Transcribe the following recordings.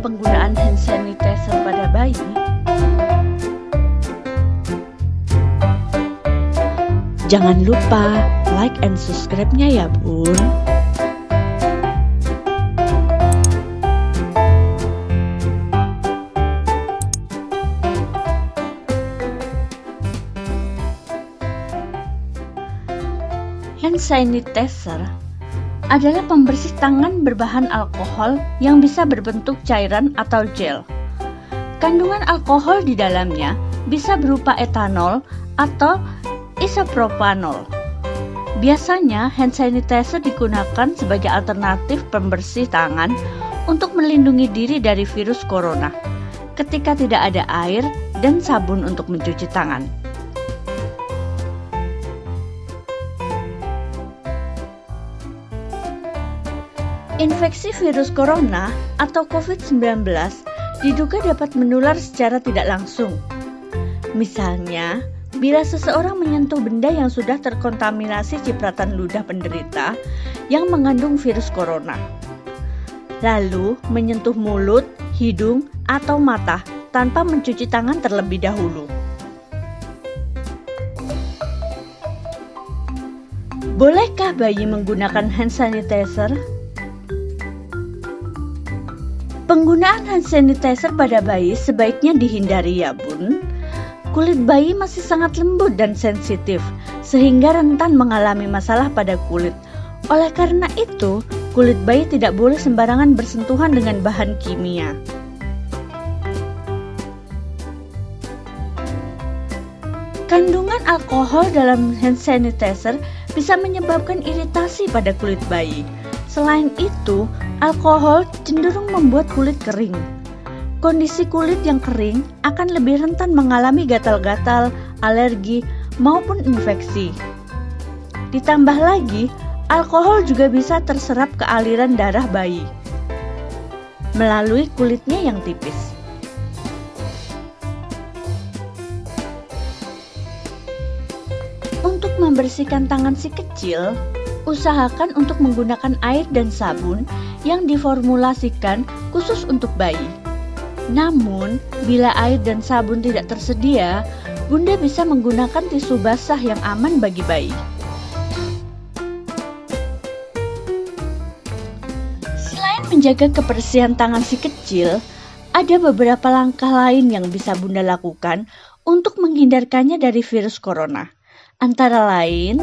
penggunaan hand sanitizer pada bayi? Jangan lupa like and subscribe-nya ya Bun. Hand sanitizer adalah pembersih tangan berbahan alkohol yang bisa berbentuk cairan atau gel. Kandungan alkohol di dalamnya bisa berupa etanol atau isopropanol. Biasanya hand sanitizer digunakan sebagai alternatif pembersih tangan untuk melindungi diri dari virus corona ketika tidak ada air dan sabun untuk mencuci tangan. Infeksi virus corona atau COVID-19 diduga dapat menular secara tidak langsung. Misalnya, bila seseorang menyentuh benda yang sudah terkontaminasi cipratan ludah penderita yang mengandung virus corona, lalu menyentuh mulut, hidung, atau mata tanpa mencuci tangan terlebih dahulu. Bolehkah bayi menggunakan hand sanitizer? Penggunaan hand sanitizer pada bayi sebaiknya dihindari ya Bun. Kulit bayi masih sangat lembut dan sensitif, sehingga rentan mengalami masalah pada kulit. Oleh karena itu, kulit bayi tidak boleh sembarangan bersentuhan dengan bahan kimia. Kandungan alkohol dalam hand sanitizer bisa menyebabkan iritasi pada kulit bayi. Selain itu, alkohol cenderung membuat kulit kering. Kondisi kulit yang kering akan lebih rentan mengalami gatal-gatal, alergi, maupun infeksi. Ditambah lagi, alkohol juga bisa terserap ke aliran darah bayi melalui kulitnya yang tipis. Untuk membersihkan tangan si kecil, usahakan untuk menggunakan air dan sabun yang diformulasikan khusus untuk bayi. Namun, bila air dan sabun tidak tersedia, Bunda bisa menggunakan tisu basah yang aman bagi bayi. Selain menjaga kebersihan tangan si kecil, ada beberapa langkah lain yang bisa Bunda lakukan untuk menghindarkannya dari virus corona. Antara lain,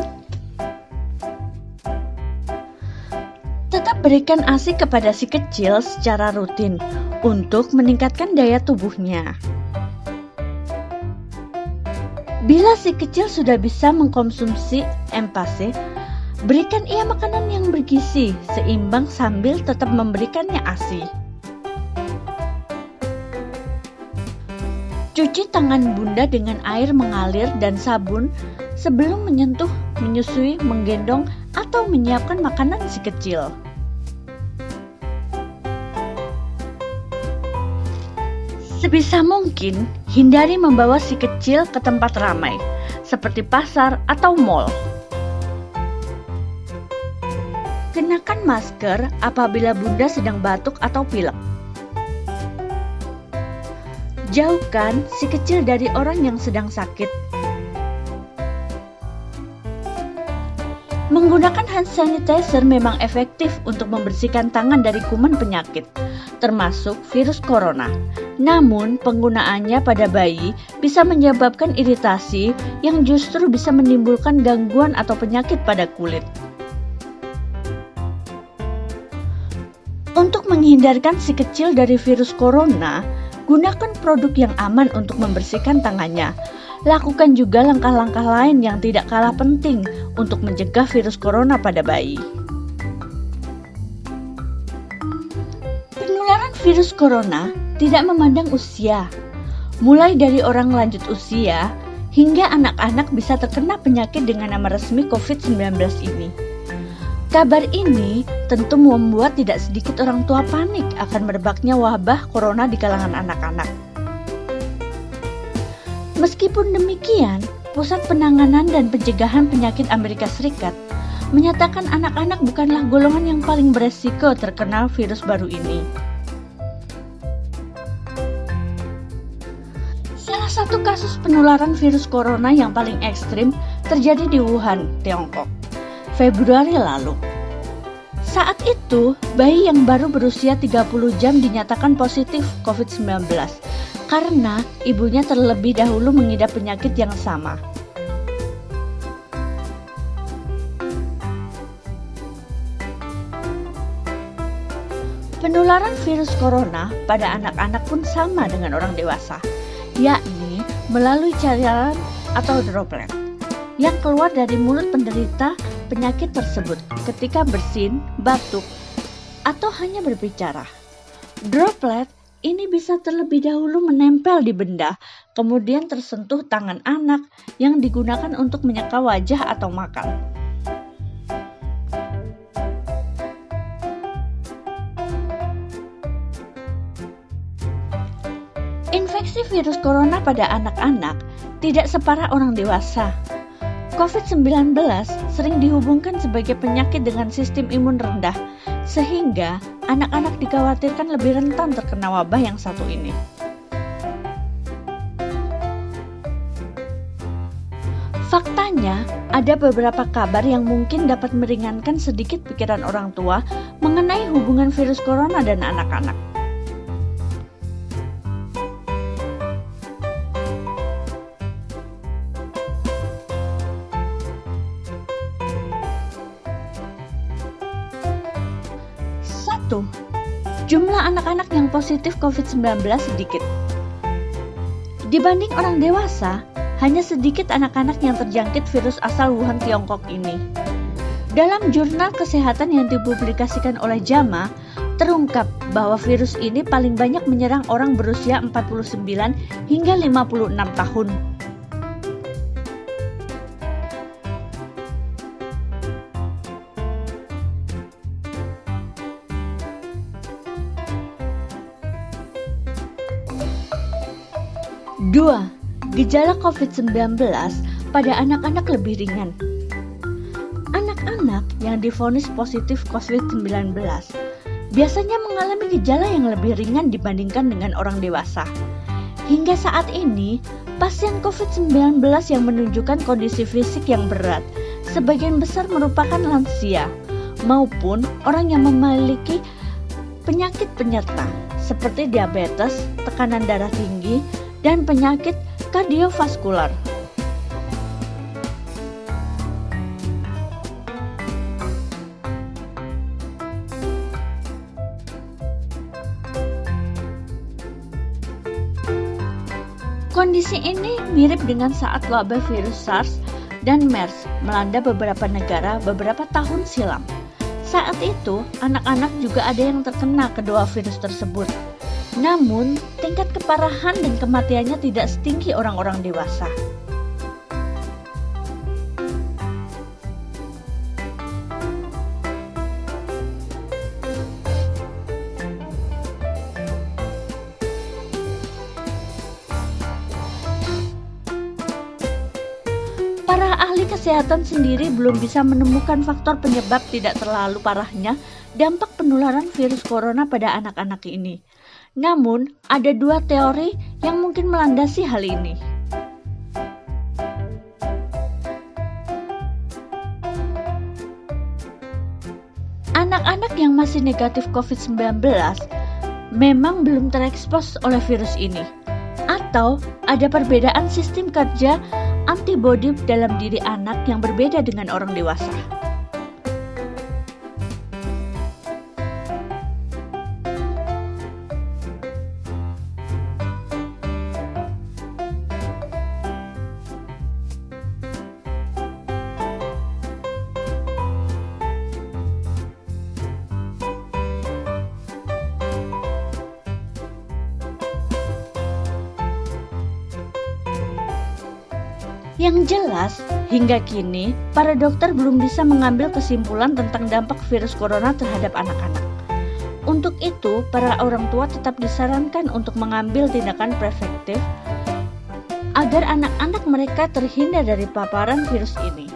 tetap berikan ASI kepada si kecil secara rutin untuk meningkatkan daya tubuhnya. Bila si kecil sudah bisa mengkonsumsi empase, berikan ia makanan yang bergizi seimbang sambil tetap memberikannya ASI. Cuci tangan Bunda dengan air mengalir dan sabun sebelum menyentuh, menyusui, menggendong, atau menyiapkan makanan si kecil. Sebisa mungkin, hindari membawa si kecil ke tempat ramai, seperti pasar atau mal. Kenakan masker apabila Bunda sedang batuk atau pilek. Jauhkan si kecil dari orang yang sedang sakit. Menggunakan hand sanitizer memang efektif untuk membersihkan tangan dari kuman penyakit, termasuk virus corona. Namun, penggunaannya pada bayi bisa menyebabkan iritasi yang justru bisa menimbulkan gangguan atau penyakit pada kulit. Untuk menghindarkan si kecil dari virus corona, gunakan produk yang aman untuk membersihkan tangannya. Lakukan juga langkah-langkah lain yang tidak kalah penting untuk mencegah virus corona pada bayi. Penularan virus corona tidak memandang usia. Mulai dari orang lanjut usia hingga anak-anak bisa terkena penyakit dengan nama resmi COVID-19 ini. Kabar ini tentu membuat tidak sedikit orang tua panik akan merebaknya wabah corona di kalangan anak-anak. Meskipun demikian, Pusat Penanganan dan Pencegahan Penyakit Amerika Serikat menyatakan anak-anak bukanlah golongan yang paling beresiko terkena virus baru ini. Satu kasus penularan virus corona yang paling ekstrim terjadi di Wuhan, Tiongkok, Februari lalu. Saat itu, bayi yang baru berusia 30 jam dinyatakan positif COVID-19 karena ibunya terlebih dahulu mengidap penyakit yang sama. Penularan virus corona pada anak-anak pun sama dengan orang dewasa, yakni melalui cairan atau droplet yang keluar dari mulut penderita penyakit tersebut ketika bersin, batuk, atau hanya berbicara. Droplet ini bisa terlebih dahulu menempel di benda, kemudian tersentuh tangan anak yang digunakan untuk menyeka wajah atau makan. Infeksi virus corona pada anak-anak tidak separah orang dewasa. COVID-19 sering dihubungkan sebagai penyakit dengan sistem imun rendah, sehingga anak-anak dikhawatirkan lebih rentan terkena wabah yang satu ini. Faktanya, ada beberapa kabar yang mungkin dapat meringankan sedikit pikiran orang tua mengenai hubungan virus corona dan anak-anak. Jumlah anak-anak yang positif COVID-19 sedikit. Dibanding orang dewasa, hanya sedikit anak-anak yang terjangkit virus asal Wuhan, Tiongkok ini. Dalam jurnal kesehatan yang dipublikasikan oleh JAMA, terungkap bahwa virus ini paling banyak menyerang orang berusia 49 hingga 56 tahun. Dua, gejala COVID-19 pada anak-anak lebih ringan. Anak-anak yang divonis positif COVID-19 biasanya mengalami gejala yang lebih ringan dibandingkan dengan orang dewasa. Hingga saat ini, pasien COVID-19 yang menunjukkan kondisi fisik yang berat sebagian besar merupakan lansia maupun orang yang memiliki penyakit penyerta seperti diabetes, tekanan darah tinggi, dan penyakit kardiovaskular. Kondisi ini mirip dengan saat wabah virus SARS dan MERS melanda beberapa negara beberapa tahun silam. Saat itu, anak-anak juga ada yang terkena kedua virus tersebut. Namun, tingkat keparahan dan kematiannya tidak setinggi orang-orang dewasa. Para ahli kesehatan sendiri belum bisa menemukan faktor penyebab tidak terlalu parahnya dampak penularan virus corona pada anak-anak ini. Namun, ada dua teori yang mungkin melandasi hal ini. Anak-anak yang masih negatif COVID-19 memang belum terekspos oleh virus ini, atau ada perbedaan sistem kerja antibodi dalam diri anak yang berbeda dengan orang dewasa. Yang jelas, hingga kini, para dokter belum bisa mengambil kesimpulan tentang dampak virus corona terhadap anak-anak. Untuk itu, para orang tua tetap disarankan untuk mengambil tindakan preventif agar anak-anak mereka terhindar dari paparan virus ini.